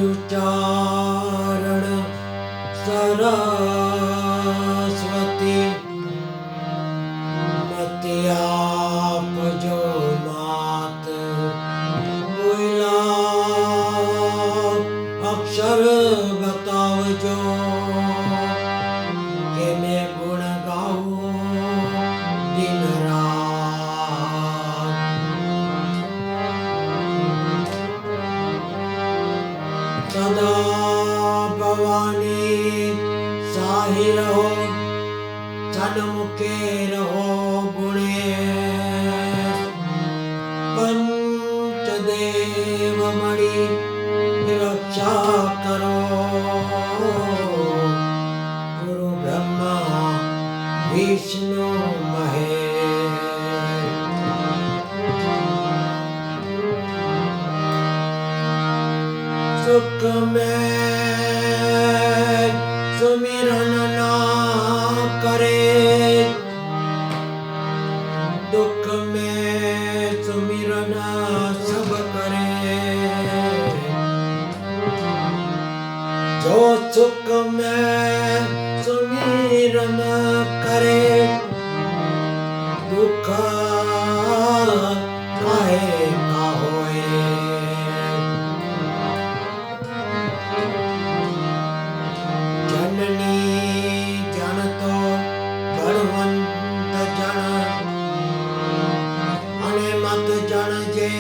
उच्चारण सरस्वती मति आपजो मात बोला अक्षर बतावजो के मैं गुण गाऊं दिन रात। सदा भवानी साही रहो सन्मुखे रहो गुणे पंचदेव मणि रक्षा करो गुरु ब्रह्मा विष्णु महेश। सुख में सुमिरन ना करे दुख में सुमिरन सब करे जो सुख में सुमिरन करे दुख काहे का होए। जननी जन तो बलवंत जन अने मत जन जे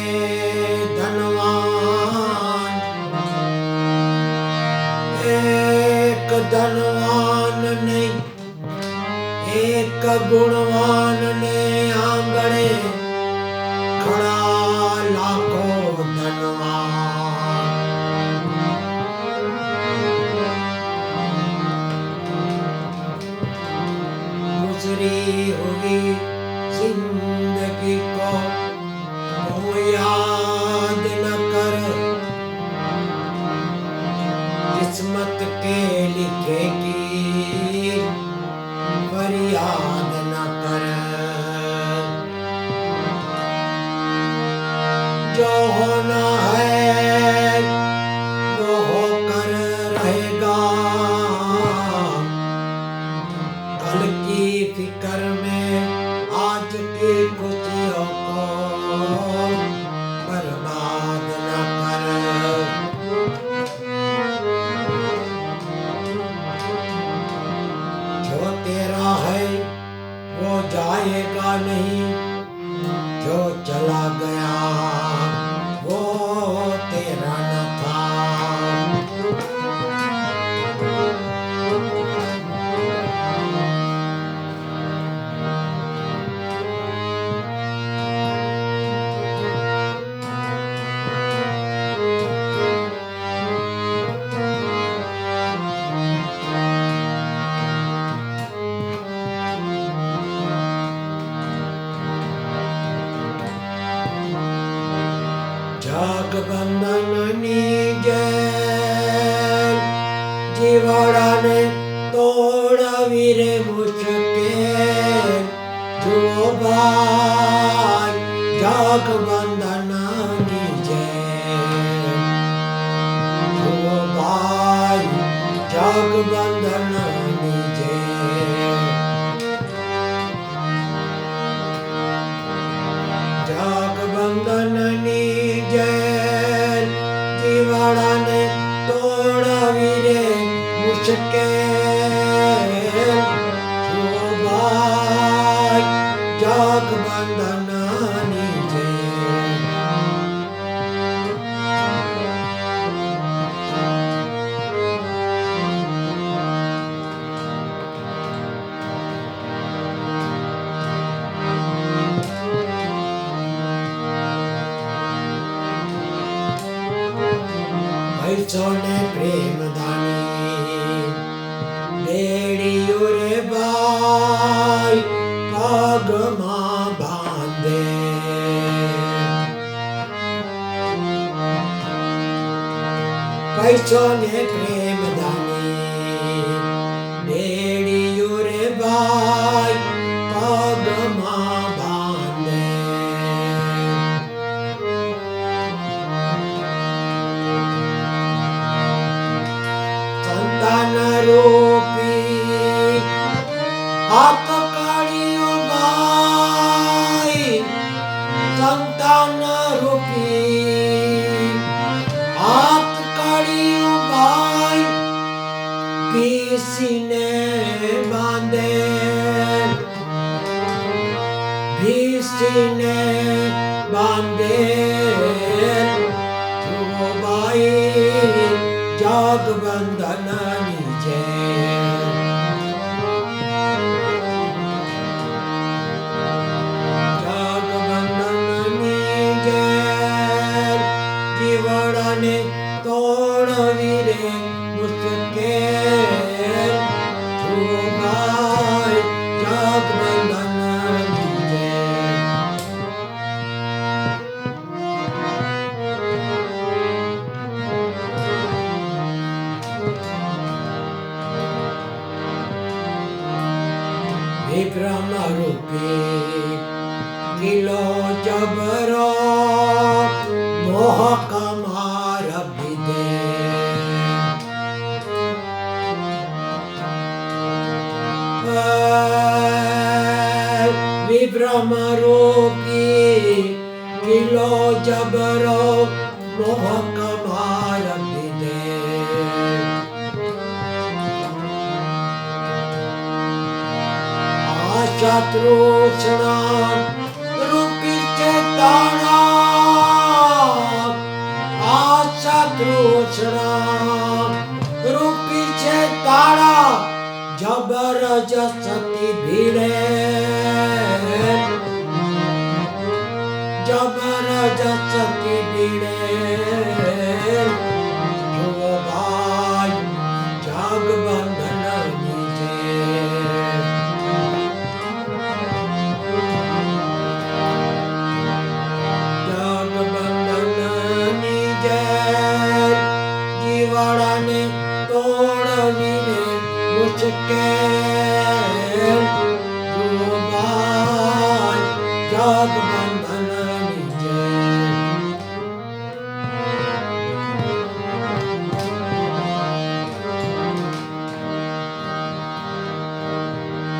धनवान एक धनवान नहीं एक गुणवान ने आंगणे खड़ा लाखों धनवान। गुजरी हुई जिंदगी को वो याद न कर किस्मत के लिखेगी फरियाद न कर। जो होना है वो होकर रहेगा कल की फिक्र में आज की खुशियों को बर्बाद न कर। जो तेरा है वो जाएगा नहीं जो चला गया वो तेरा न था। जगबंधननी जय जीवाड़ा ने तोड़ा वीरे मुश्किल जो भाई जगबंधननी जय जो भाई जगबंधननी जय जगबंधननी जय जीवाड़ा ने तोड़ा वीरे मुश्किल जो भाई जगबंधननी जय। सोने प्रेम दानी बेड़ियो रे भाई पग मां बांधे पैसों ने प्रेम दानी बेड़ियो रे भाई पग मां बांधे ને બાંધે ધ્રુવબાઈ જગબંધનની જેમ જગબંધનની જેમ જીવડાને તોડવી રે મુશ્કેલ ધ્રુવબાઈ જગબંધનની જેમ વિભ્રમ રૂપી કિલો જબરો મોહ કમાર વિદે વિભ્રમ રૂપી કિલો જબરો મોહ કમાર વિદે શત્રુષણા રૂપી ચેતણા આ શત્રુષણા રૂપી ચેતણા જબરજસ્તી ભીડે જબરજસ્તી ભીડે ધ્રુવબાઈ જગબંધનની જેમ જગબંધનની જેમ જીવડાને તોડવી રે મુશ્કેલ ધ્રુવબાઈ જગબંધનની જેમ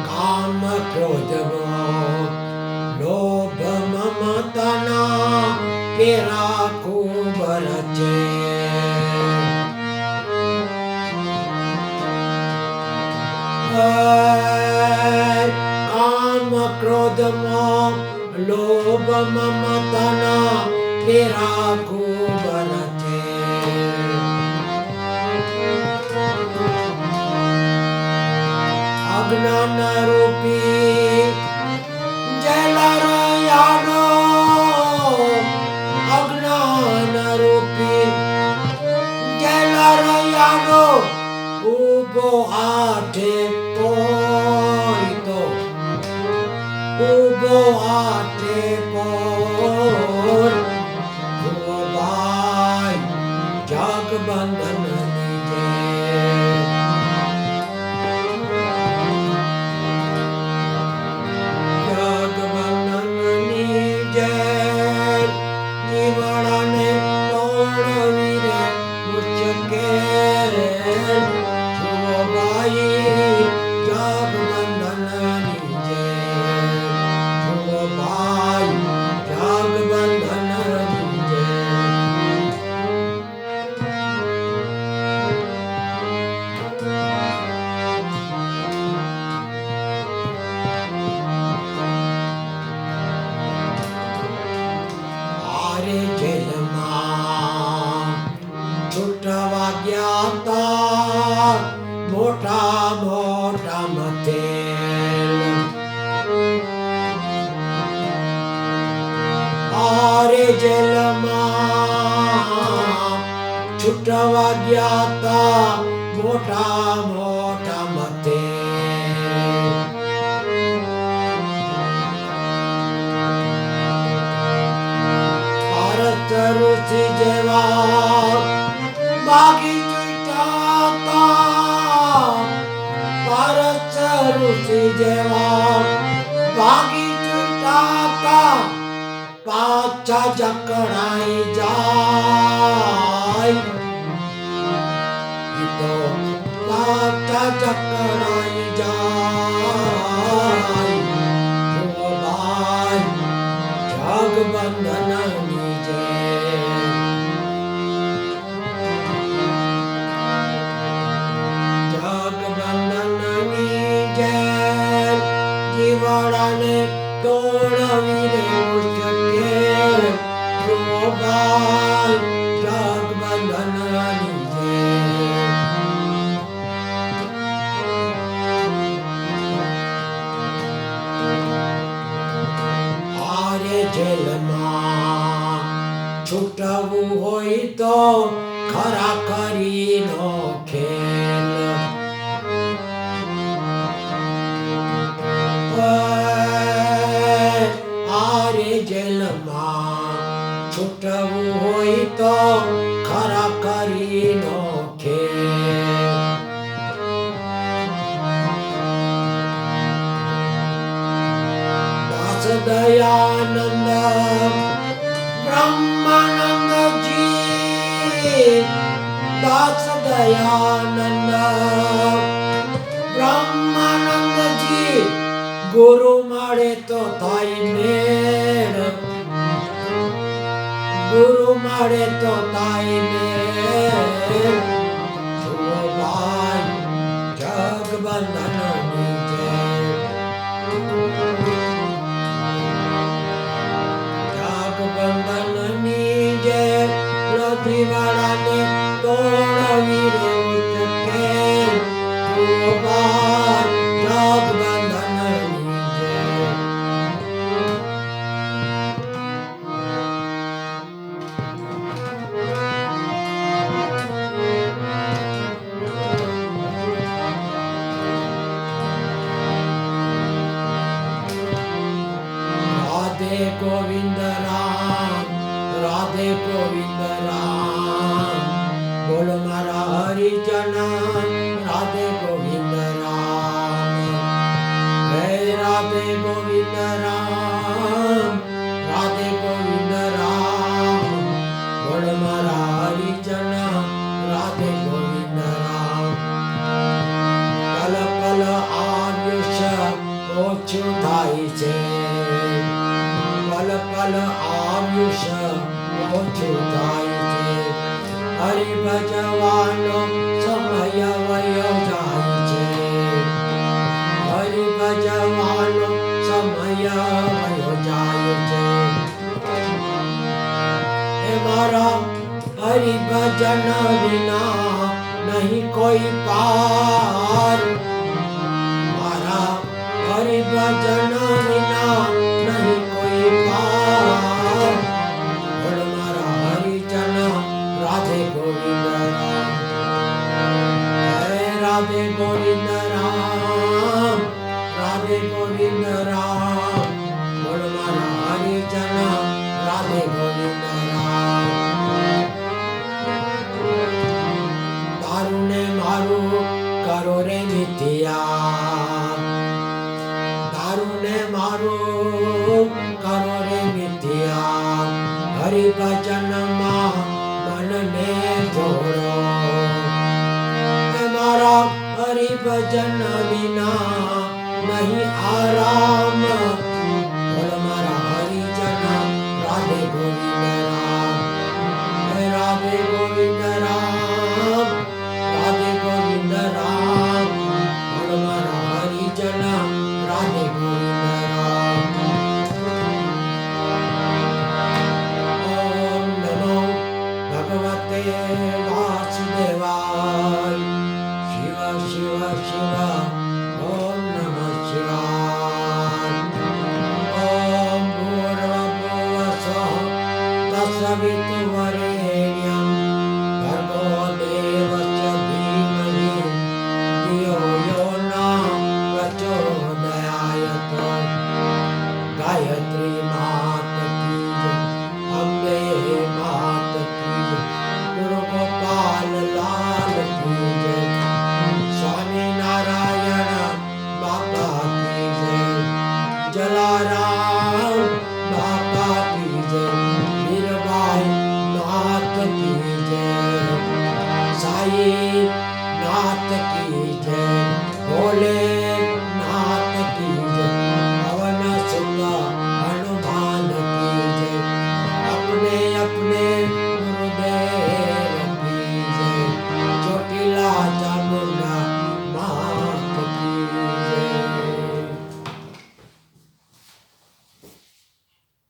કામ ક્રોધ લોભ મમતાના કેરા ખૂબ રચે કામ ક્રોધમાં લોભ મમતાના કેરા ખૂબ રચે અજ્ઞાન રૂપી જેલર યાદો અજ્ઞાન રૂપી જેલર યાદો ઉભો હાથે પોઈતો ઉભો હાથે પોર ધ્રુવબાઈ જગબંધનની જેમ જગબંધનની જેમ જીવડાને તોડવી રે મુશ્કેલ ધ્રુવબાઈ જગબંધનની જેમ ધ્રુવબાઈ જગબંધનની જેમ આરે જેલમાં છૂટવા ગયા તા મોટા મોટા મથેલ આરે જેલમાં છૂટવા ગયા તા મોટા મોટા મથેલ ભારત ઋષિ જેવા માગી ચૂંટાતા ભારત ઋષિ જેવા ભાગી ચૂંટાતા પાછા જકડાઈ જાય તો પાછા જકડાઈ જાય ધ્રુવબાઈ જગબંધનની જેમ જગબંધનની જેમ જીવડાને તોડવી રે જેલમાં છૂટવું હોય તો ખરા કરીનો ખેલ આરે જેલમાં છૂટવું હોય તો ખરા કરીનો ખેલ દાસ દયાનંદ બ્રહ્માનંદજી દાસ દયાનંદ બ્રહ્માનંદજી ગુરુ મળે તો થાય મેળ ગુરુ મળે તો થાય મેળ જુઓ ભાઈ જગબંધનની જય જગબંધનની જય લધીવાળાને તોડવી રે ઉચકે જુઓ ભાઈ જગબંધનની જય राधे गोविंद राम बोलो मारा हरिजना राधे गोविंद राम हे राधे गोविंद राम बोलो मारा हरिजना राधे गोविंद राम पल पल आयुष्य ओછું થાય છે પલ પલ આયુષ્ય ઓછું થાય છે હરિ ભજવાનો સમય વયો જાય છે હરિ ભજવાનો સમય વયો જાય છે હે મારા હરિ ભજન વિના નહીં કોઈ પાર મારા હરિ ભજન વિના નહીં કોઈ પાર બોલ મારા હરિજન રાધે ગોવિંદ રામ હે રાધે ગોવિંદ રામ બોલ મારા હરિજન રાધે ગોવિંદ રામ તારું ને મારું કરો રે મિથ્યા તારું ને મારું કરો રે મિથ્યા હરિ ભજનમાં મનને જોડો મારા હરિ ભજન વિના નહીં આરામ બોલ મારા હરિજન રાધે ગોવિંદ રામ હે રાધે ગોવિંદ રામ બોલ મારા હરિજન રાધે ગોવિંદ રામ ઓમ નમો ભગવતે વાસુદેવાય શિવ શિવ શિવ ઓમ નમઃ શિવાય ઓમ ભૂર્ભુવઃ તત્સવિતુર્વરેણ્યં ભર્ગો દેવસ્ય ધીમહિ ધિયો યો ન પ્રચોદયાત ગાયત્રી માત કી જય અંબે માત કી જય ગુરુ ગોપાલ લાલ કી જય સ્વામી નારાયણ બાપા કી જય જલારામ બાપા કી જય